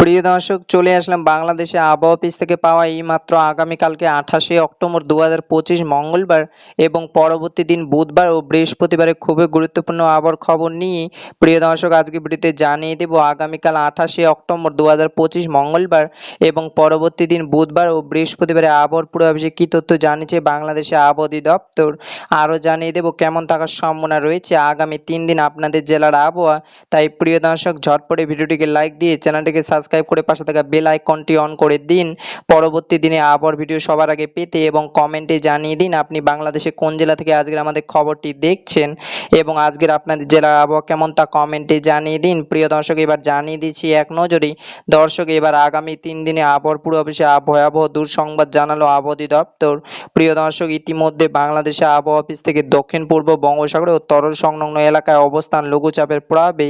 প্রিয় দর্শক, চলে আসলাম বাংলাদেশে আবহাওয়া অফিস থেকে পাওয়া এইমাত্র আগামীকালকে 28 অক্টোবর 2025 মঙ্গলবার এবং পরবর্তী দিন বুধবার ও বৃহস্পতিবারে খুবই গুরুত্বপূর্ণ আবহাওয়ার খবর নিয়ে প্রিয় দর্শক আজকে ভিডিওতে জানিয়ে দেব আগামীকাল 28 অক্টোবর 2025 মঙ্গলবার এবং পরবর্তী দিন বুধবার ও বৃহস্পতিবারে আবহাওয়ার পূর্বাভাসে কী তথ্য জানিয়েছে বাংলাদেশে আবহাওয়া অধিদপ্তর। আরও জানিয়ে দেব কেমন থাকার সম্ভাবনা রয়েছে আগামী 3 দিন আপনাদের জেলার আবহাওয়া। তাই প্রিয় দর্শক, ঝটপটে ভিডিওটিকে লাইক দিয়ে চ্যানেলটিকে সাবস্ক্রাইব করে পাশে থাকা বেল আইকনটি অন করে দিন পরবর্তী দিনে আবহাওয়ার ভিডিও সবার আগে পেতে, এবং কমেন্টে জানিয়ে দিন আপনি বাংলাদেশে কোন জেলা থেকে আজকের আমাদের খবরটি দেখছেন এবং আজকের আপনাদের জেলার আবহাওয়া কেমন তা কমেন্টে জানিয়ে দিন। প্রিয় দর্শক, এবার জানিয়ে দিচ্ছি এক নজরে দর্শক, এবার আগামী 3 দিনে আবহাওয়ার পূর্বাভাসে ভয়াবহ দুঃসংবাদ জানালো আবহাওয়া অধিদপ্তর। প্রিয় দর্শক, ইতিমধ্যে বাংলাদেশে আবহাওয়া অফিস থেকে দক্ষিণ পূর্ব বঙ্গোপসাগরে ও তরল সংলগ্ন এলাকায় অবস্থান লঘুচাপের প্রভাবে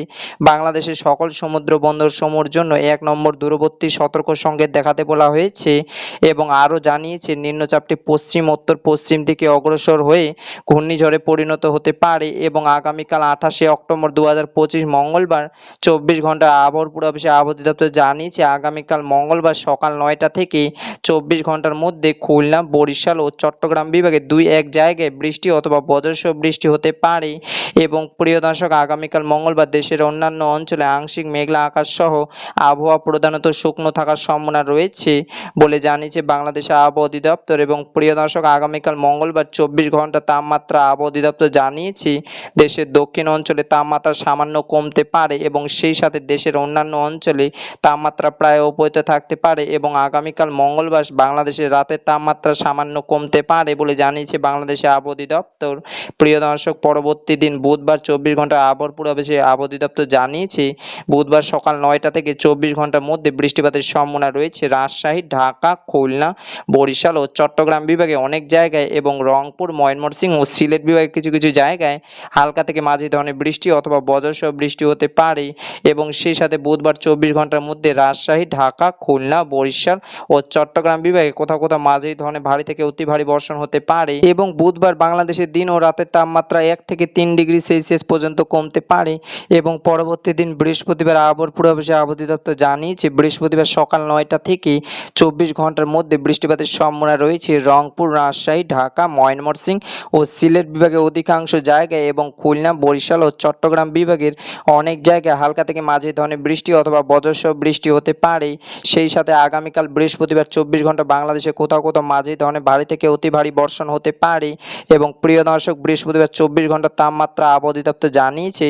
বাংলাদেশের সকল সমুদ্র বন্দর সমূহের জন্য 1 নম্বর দূরবর্তী সতর্ক সংকেত দেখাতে বলা হয়েছে এবং আরও জানিয়েছে নিম্নচাপটি পশ্চিম উত্তর পশ্চিম দিকে অগ্রসর হয়ে ঘূর্ণিঝড়ে পরিণত হতে পারে এবং আগামীকাল 28 অক্টোবর 2025 মঙ্গলবার 24 ঘন্টার আবহাওয়ার পূর্বাভাসে আবহাওয়া অধিদপ্তর জানিয়েছে আগামীকাল মঙ্গলবার সকাল 9টা থেকে 24 ঘন্টার মধ্যে খুলনা, বরিশাল ও চট্টগ্রাম বিভাগে 2-1 জায়গায় বৃষ্টি অথবা বজ্রসহ বৃষ্টি হতে পারে এবং প্রিয় দর্শক, আগামীকাল মঙ্গলবার দেশের অন্যান্য অঞ্চলে আংশিক মেঘলা আকাশ সহ আবহাওয়া প্রধানত শুকনো থাকার সম্ভাবনা রয়েছে বলে জানিয়েছে বাংলাদেশ আবহাওয়া অধিদপ্তর। এবং প্রিয় দর্শক, আগামীকাল মঙ্গলবার 24 ঘন্টা তাপমাত্রা আবহাওয়া অধিদপ্তর জানিয়েছে দেশের দক্ষিণ অঞ্চলে তাপমাত্রা সামান্য কমতে পারে এবং সেই সাথে দেশের অন্যান্য অঞ্চলে তাপমাত্রা প্রায় অব্যাহত থাকতে পারে এবং আগামীকাল মঙ্গলবার বাংলাদেশের রাতের তাপমাত্রা সামান্য কমতে পারে বলে জানিয়েছে বাংলাদেশের আবহাওয়া অধিদপ্তর। প্রিয় দর্শক, পরবর্তী দিন বুধবার 24 ঘন্টার আবহাওয়ার পূর্বাভাসে আবহাওয়া অধিদপ্তর জানিয়েছে বুধবার সকাল 9টা থেকে 24 ঘন্টার মধ্যে বৃষ্টিপাতের সম্ভাবনা রয়েছে রাজশাহী, ঢাকা, খুলনা, বরিশাল ও চট্টগ্রাম বিভাগে অনেক জায়গায় এবং রংপুর, ময়মনসিংহ ও সিলেট বিভাগের কিছু কিছু জায়গায় হালকা থেকে মাঝারি ধরনের বৃষ্টি অথবা বজ্রসহ বৃষ্টি হতে পারে এবং সেই সাথে বুধবার 24 ঘন্টার মধ্যে রাজশাহী, ঢাকা, খুলনা, বরিশাল ও চট্টগ্রাম বিভাগে কোথাও কোথাও মাঝারি ধরনের ভারী থেকে অতি ভারী বর্ষণ হতে পারে এবং বুধবার বাংলাদেশের দিন ও রাতের তাপমাত্রা 1 থেকে 3 ডিগ্রি সেলসিয়াস পর্যন্ত কমতে পারে এবং পরবর্তী দিন বৃহস্পতিবার আবহাওয়ার পূর্বাভাসে আবহাওয়া অধিদপ্তর জানিয়েছে বৃহস্পতিবার সকাল 9টা থেকে 24 ঘন্টার মধ্যে বৃষ্টিপাতের সম্ভাবনা রয়েছে রংপুর, রাজশাহী, ঢাকা, ময়মনসিংহ ও সিলেট বিভাগের অধিকাংশ জায়গায় এবং খুলনা, বরিশাল ও চট্টগ্রাম বিভাগের অনেক জায়গায় হালকা থেকে মাঝারি ধরনের বৃষ্টি অথবা বজ্রসহ বৃষ্টি হতে পারে। সেই সাথে আগামীকাল বৃহস্পতিবার 24 ঘন্টা বাংলাদেশে কোথাও কোথাও মাঝারি ধরনের ভারী থেকে অতি ভারী বর্ষণ হতে পারে এবং প্রিয় দর্শক, বৃহস্পতিবার 24 ঘন্টার তাপমাত্রা আবহাওয়া অধিদপ্তর জানিয়েছে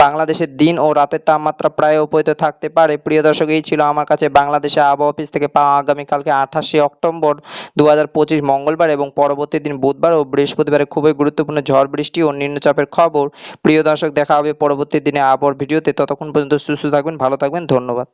বাংলাদেশের দিন ও রাতের তাপমাত্রা প্রায় অব্যাহত থাকতে পারে। প্রিয় দর্শক, এই ছিল আমার কাছে বাংলাদেশে আবহাওয়া অফিস থেকে পাওয়া আগামীকালকে 28 অক্টোবর 2025 মঙ্গলবার এবং পরবর্তী দিন বুধবার ও বৃহস্পতিবারে খুবই গুরুত্বপূর্ণ ঝড় বৃষ্টি ও নিম্নচাপের খবর। প্রিয় দর্শক, দেখা হবে পরবর্তী দিনে আবহাওয়ার ভিডিওতে। ততক্ষণ পর্যন্ত সুস্থ থাকবেন, ভালো থাকবেন, ধন্যবাদ।